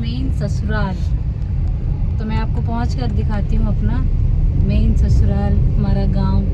Main ससुराल। तो मैं आपको पहुंच कर दिखाती हूँ अपना मेन ससुराल, हमारा गांव।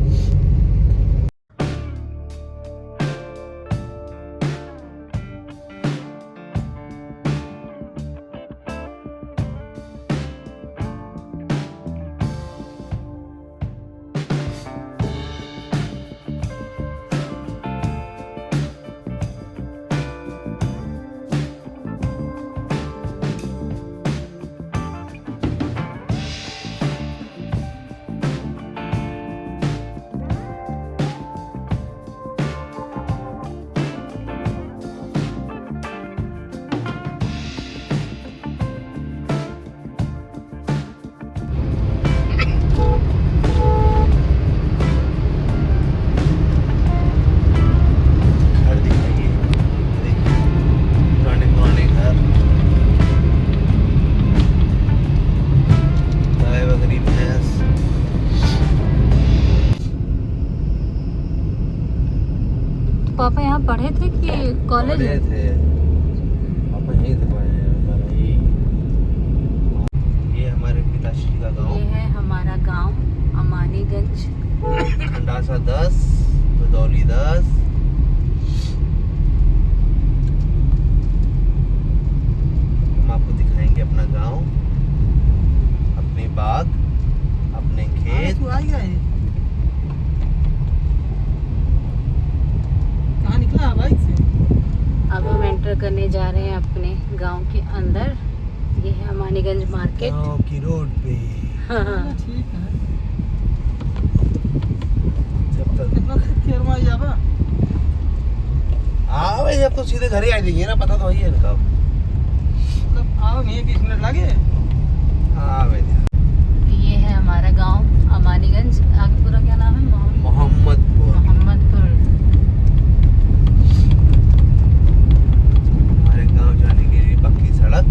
पापा यहाँ पढ़े थे कि कॉलेज थे? पापा यहीं से पढ़े हैं। ये हमारे पिताश्री का गांव। ये है हमारा गांव अमानीगंज। खंडासा 10, भदौली 10। हम आपको दिखाएंगे अपना गांव, अपने बाग, अपने खेत। कहाँ निकला बाइक से? अब हम एंटर करने जा रहे हैं अपने गांव के अंदर। ये है अमानीगंज मार्केट। गांव की रोड पे। हाँ। ठीक है। जब तक कितना खेर में जाबा? भाई जब तो सीधे घर ही आ जाइए ना, पता तो वही है इनका। मतलब आओगे 20 मिनट लगे? हाँ भाई। ये है हमारा गांव अमानीगंज। आगे पूरा क्या नाम है? मोहम्मदपुर। मोहम्मदपुर। हमारे गांव जाने के लिए पक्की सड़क।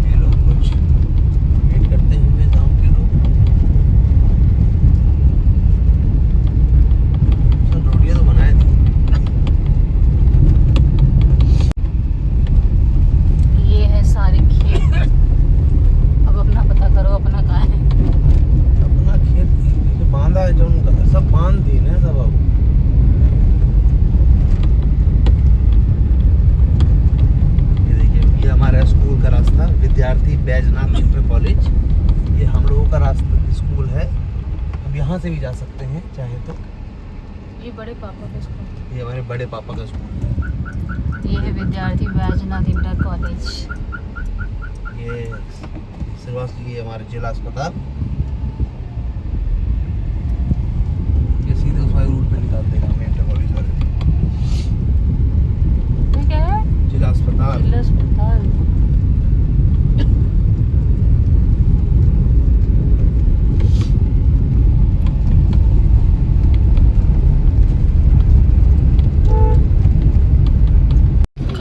ये लोग कुछ वेट करते हुए गांव के लोग। सर रोडियां तो बनाए थी। ये है सारे खेत। अब अपना पता करो, अपना कहाँ है? अपना खेत ये बांधा है जो उनका, सब बांध दी ना सब। अब ये देखिए, ये हमारा स्कूल का रास्ता, विद्यार्थी बैजनाथ इंटर कॉलेज। ये हम लोगों का रास्ता स्कूल है। अब यहाँ से भी जा सकते हैं चाहे तो। ये बड़े पापा का स्कूल। ये हमारे बड़े पापा का स्कूल है। ये है विद्यार्थी बैजनाथ इंटर कॉलेज। ये सिलवास, ये हमारे जिला अस्पताल। ये सीधे उस वाले रूट पे निकाल देगा हमें इंटर कॉलेज वाले। ये क्या है? जिला अस्पताल। जिला अस्पताल।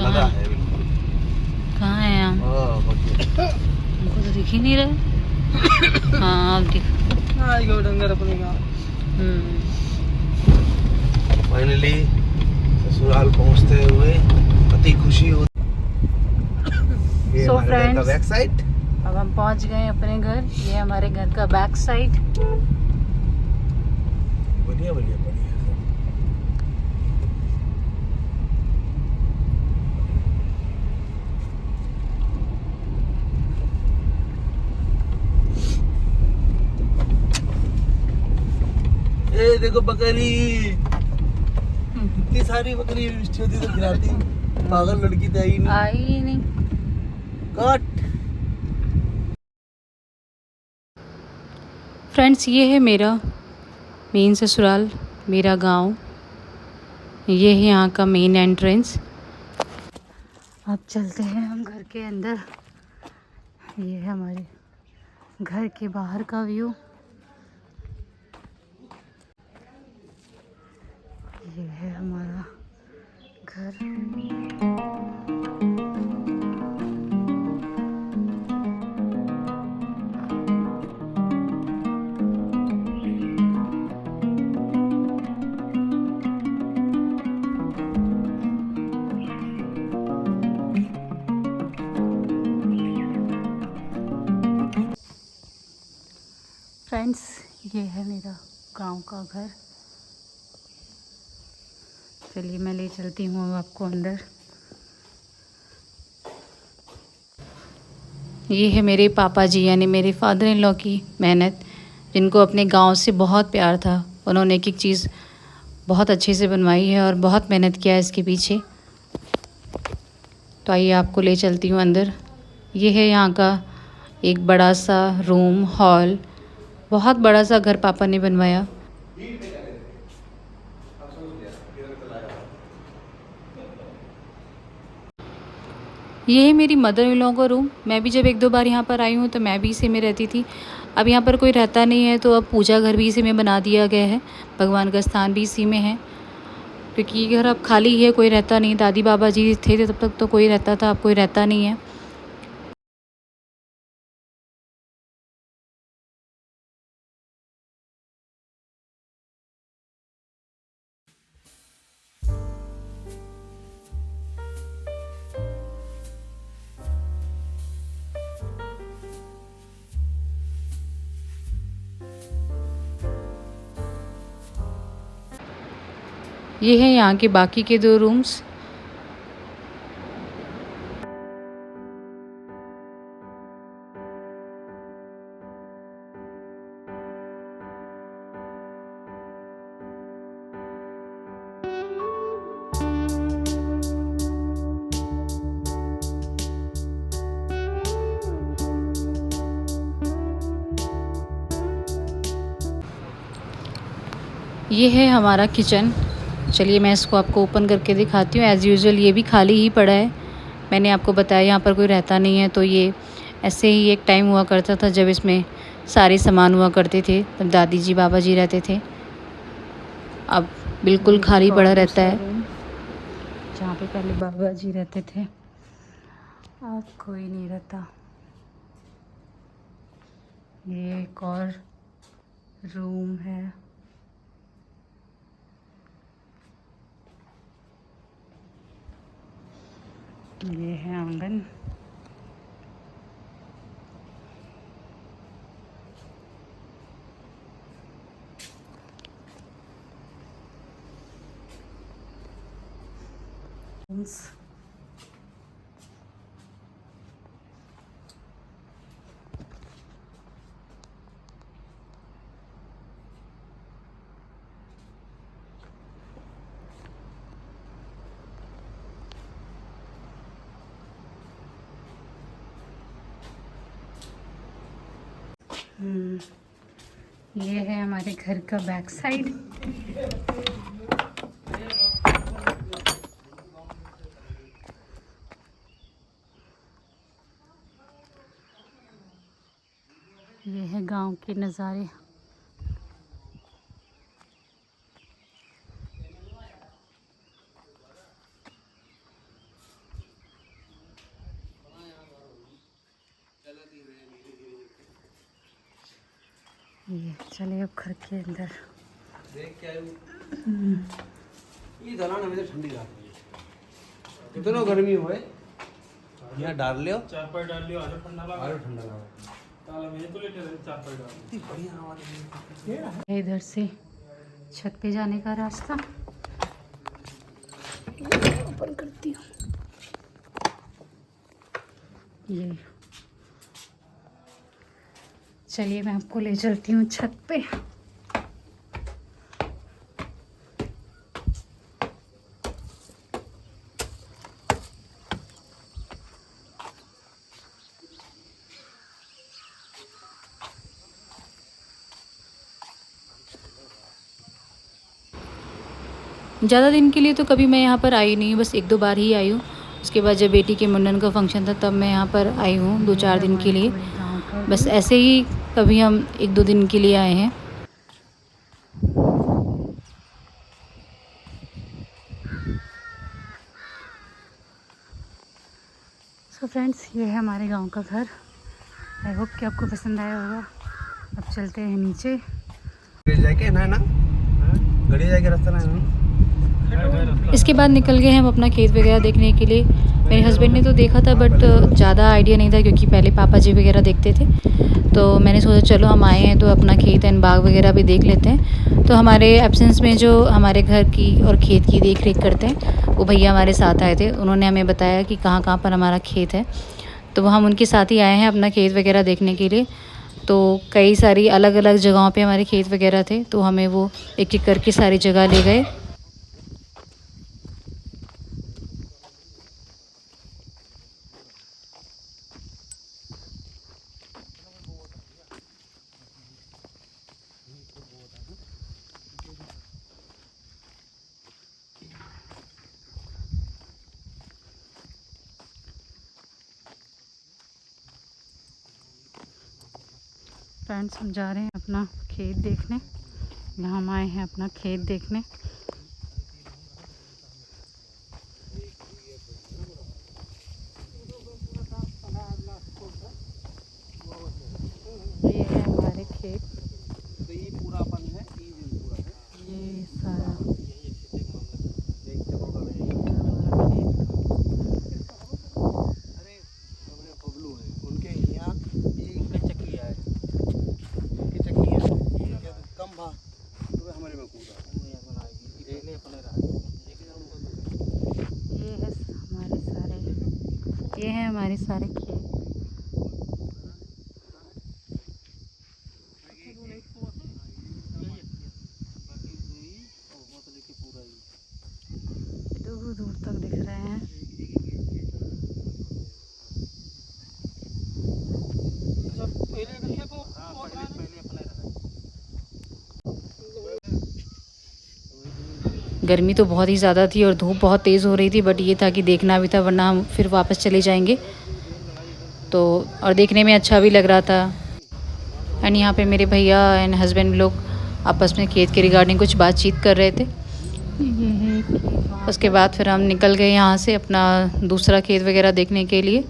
लगा है बिल्कुल। कहाँ है हम? हमको तो दिख ही नहीं रहे। हाँ अब दिख। आई गो डंगर अपने गाँव। फाइनली ससुराल पहुंचते हुए अति खुशी होती। ये So हमारे घर का friends, बैक साइड। अब हम पहुंच गए अपने घर। ये हमारे घर का बैक साइड। बढ़िया बढ़िया बढ़िया। ए देखो बकरी, इतनी सारी बकरी होती तो खिलाती। पागल लड़की तो आई नहीं। आई ही नहीं। कट। फ्रेंड्स, ये है मेरा मेन ससुराल, मेरा गांव। ये है यहाँ का मेन एंट्रेंस। अब चलते हैं हम घर के अंदर। ये है हमारे घर के बाहर का व्यू। ये है हमारा घर। फ्रेंड्स, ये है मेरा गांव का घर। चलिए मैं ले चलती हूँ अब आपको अंदर। ये है मेरे पापा जी यानी मेरे फादर इन लॉ की मेहनत, जिनको अपने गांव से बहुत प्यार था। उन्होंने एक एक चीज़ बहुत अच्छे से बनवाई है और बहुत मेहनत किया है इसके पीछे। तो आइए आपको ले चलती हूँ अंदर। ये है यहाँ का एक बड़ा सा रूम हॉल, बहुत बड़ा सा घर पापा ने बनवाया। ये है मेरी मदर इन लॉ का रूम। मैं भी जब एक दो बार यहाँ पर आई हूँ तो मैं भी इसी में रहती थी। अब यहाँ पर कोई रहता नहीं है तो अब पूजा घर भी इसी में बना दिया गया है, भगवान का स्थान भी इसी में है, क्योंकि ये घर अब खाली है, कोई रहता नहीं। दादी बाबा जी थे तब तक तो कोई रहता था, अब कोई रहता नहीं है। ये है यहाँ के बाकी के 2 रूम्स। ये है हमारा किचन। चलिए मैं इसको आपको ओपन करके दिखाती हूँ। एज़ यूजुअल ये भी खाली ही पड़ा है। मैंने आपको बताया यहाँ पर कोई रहता नहीं है, तो ये ऐसे ही एक टाइम हुआ करता था जब इसमें सारे सामान हुआ करते थे, तब दादी जी बाबा जी रहते थे। अब बिल्कुल खाली पड़ा रहता है। जहाँ पे पहले बाबा जी रहते थे अब कोई नहीं रहता। ये एक और रूम है। ये है आंगन। ये है हमारे घर का बैक साइड। ये है गांव के नज़ारे। ये चलिए अब घर के अंदर। देख के आयु ये दलान हमें ठंडी रात में कितना गर्मी होए यहाँ डाल लियो, चारपाई डाल लियो, आरो ठंडा लगा, आरो ठंडा लगा। ताला मेरे को लेटे रहे, चारपाई डाल इतनी बढ़िया हवा लगी है। इधर से छत पे जाने का रास्ता ओपन करती हूँ। ये चलिए मैं आपको ले चलती हूँ छत पे। ज़्यादा दिन के लिए तो कभी मैं यहाँ पर आई नहीं हूँ, बस 1-2 बार ही आई हूँ। उसके बाद जब बेटी के मुंडन का फंक्शन था तब मैं यहाँ पर आई हूँ 2-4 दिन के लिए। बस ऐसे ही कभी हम 1-2 दिन के लिए आए हैं। सो फ्रेंड्स, ये है हमारे गांव का घर। आई होप कि आपको पसंद आया होगा। अब चलते हैं नीचे। जाके ना गड़ी जाके रास्ता ना। इसके बाद निकल गए हम अपना खेत वगैरह देखने के लिए। मेरे हस्बैंड ने तो देखा था बट ज़्यादा आइडिया नहीं था क्योंकि पहले पापा जी वगैरह देखते थे। तो मैंने सोचा चलो हम आए हैं तो अपना खेत एंड बाग वगैरह भी देख लेते हैं। तो हमारे एब्सेंस में जो हमारे घर की और खेत की देख रेख करते हैं वो भैया हमारे साथ आए थे। उन्होंने हमें बताया कि कहाँ कहाँ पर हमारा खेत है, तो वो हम उनके साथ ही आए हैं अपना खेत वगैरह देखने के लिए। तो कई सारी अलग अलग जगहों पे हमारे खेत वगैरह थे, तो हमें वो एक एक करके सारी जगह ले गए। फ्रेंड्स हम जा रहे हैं अपना खेत देखने। यहाँ हम आए हैं अपना खेत देखने। ये है हमारे खेत, तो ये पूरा अपन है, ये पूरा है, ये सारा एक जगह में हमारा खेत। अरे हमारे बबलू हैं, उनके यहाँ एक चक्की है, उनकी चक्की है, ये कम भा तो हमारे में कूदा पहले अपने रहा। ये है हमारे सारे खेत। दूर दूर तक दिख रहे हैं। गर्मी तो बहुत ही ज़्यादा थी और धूप बहुत तेज़ हो रही थी, बट ये था कि देखना भी था वरना हम फिर वापस चले जाएंगे। तो और देखने में अच्छा भी लग रहा था। एंड यहाँ पे मेरे भैया एंड हस्बैंड लोग आपस में खेत के रिगार्डिंग कुछ बातचीत कर रहे थे। उसके बाद फिर हम निकल गए यहाँ से अपना दूसरा खेत वगैरह देखने के लिए।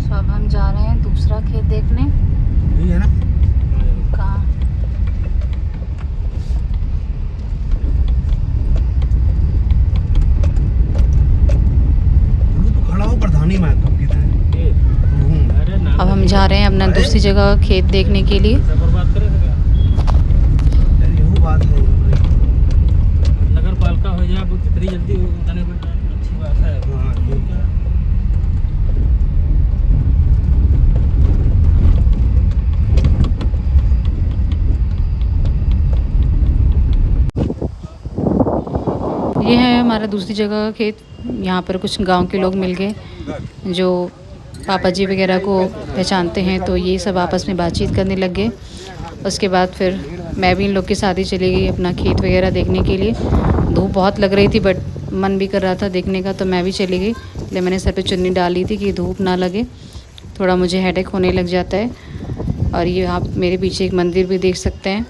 तो अब हम जा रहे हैं दूसरा खेत देखने। यही है ना? कहाँ? तो खड़ा हो प्रधानी में तो किधर है? अब हम जा रहे हैं अपना दूसरी जगह खेत देखने के लिए। बात करें यार यही बात है। नगर पालिका हो जाए जितनी जल्दी उतने अच्छी बात है। हाँ ठीक है। ये है हमारा दूसरी जगह का खेत। यहाँ पर कुछ गांव के लोग मिल गए जो पापा जी वगैरह को पहचानते हैं, तो ये सब आपस में बातचीत करने लग गए। उसके बाद फिर मैं भी इन लोग के साथ ही चली गई अपना खेत वगैरह देखने के लिए। धूप बहुत लग रही थी बट मन भी कर रहा था देखने का, तो मैं भी चली गई। इसलिए मैंने सर पे चुन्नी डाली थी कि धूप ना लगे, थोड़ा मुझे हेडेक होने लग जाता है। और ये आप मेरे पीछे एक मंदिर भी देख सकते हैं।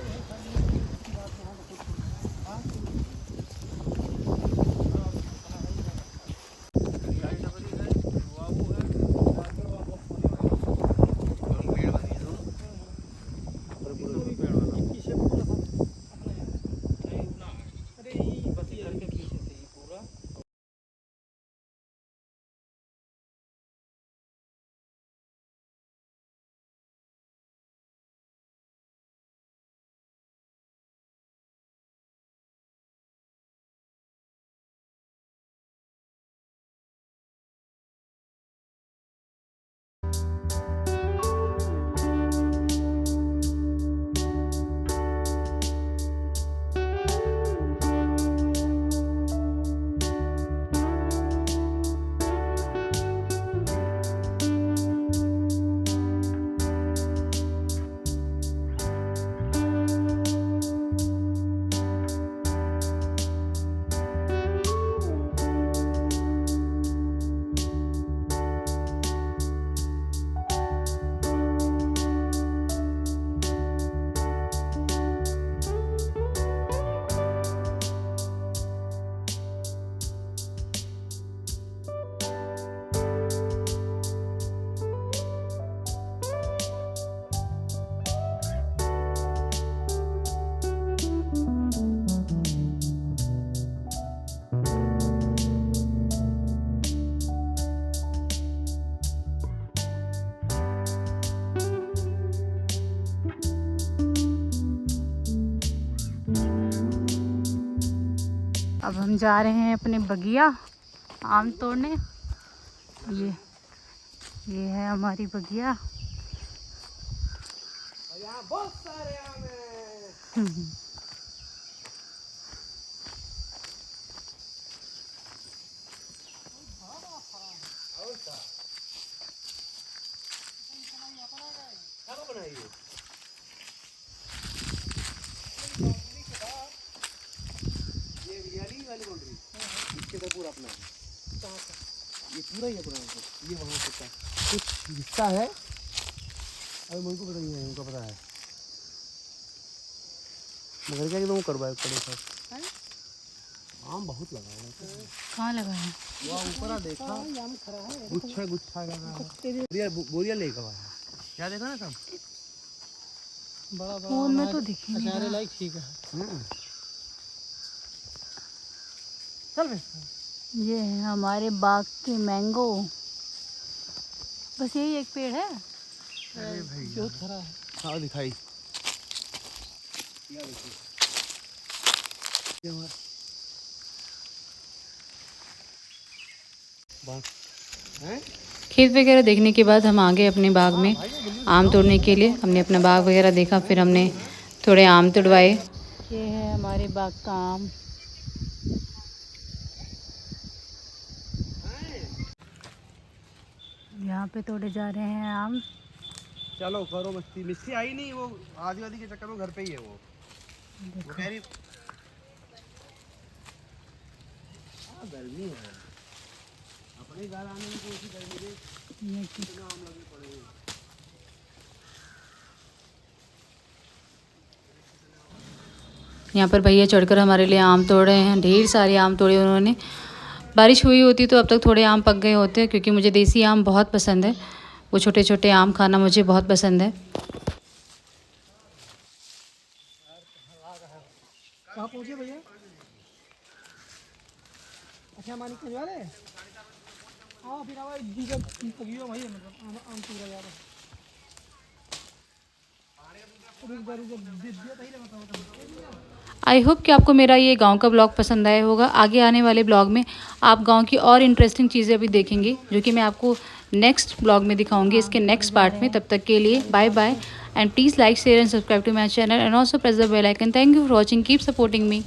अब हम जा रहे हैं अपने बगिया आम तोड़ने। ये है हमारी बगिया। यहाँ बहुत सारे आम हैं। इसके तो पूरा अपना है। ये पूरा ही अपना है। ये वहाँ से कुछ हिस्सा है, अरे मुझको पता नहीं है, उनको पता है। मगर क्या एकदम करवाए पड़े सर। आम बहुत लगा है। कहाँ लगा है? वहाँ ऊपर आ देखा, गुच्छा गुच्छा लगा है। बोरिया लेकर आया। क्या देखा ना सब? बड़ा फोन में तो दिखी नहीं अचारे रहा। लायक ठीक है। चल बे। ये है हमारे बाग के मैंगो। बस यही एक पेड़ है। अरे भाई बहुत खरा है। हाँ दिखाई। खेत वगैरह देखने के बाद हम आ गए अपने बाग में आम तोड़ने के लिए। हमने अपना बाग वगैरह देखा, फिर हमने थोड़े आम तोड़वाए। ये है हमारे बाग का आम। यहाँ पे तोड़े जा रहे हैं आम। चलो करो मस्ती। मिस्त्री आई नहीं, वो आधी आधी के चक्कर में घर पे ही है वो कह रही गर्मी है। अपने घर आने में कोई गर्मी नहीं। कितना आम लगे पड़े हैं। यहाँ पर भैया चढ़कर हमारे लिए आम तोड़ रहे हैं। ढेर सारे आम तोड़े उन्होंने। बारिश हुई होती तो अब तक थोड़े आम पक गए होते, क्योंकि मुझे देसी आम बहुत पसंद है। वो छोटे छोटे आम खाना मुझे बहुत पसंद है। कहाँ पहुँचे भैया? अच्छा मानिक के वाले। हाँ फिर आवा दीगर पगियो भाई, मतलब आम पूरा यार। आई होप कि आपको मेरा ये गांव का ब्लॉग पसंद आया होगा। आगे आने वाले ब्लॉग में आप गांव की और इंटरेस्टिंग चीज़ें अभी देखेंगे, जो कि मैं आपको नेक्स्ट ब्लॉग में दिखाऊंगी, इसके नेक्स्ट पार्ट में। तब तक के लिए bye bye, and please like share and subscribe to my channel, and also press the bell icon. Thank you for watching, keep supporting me.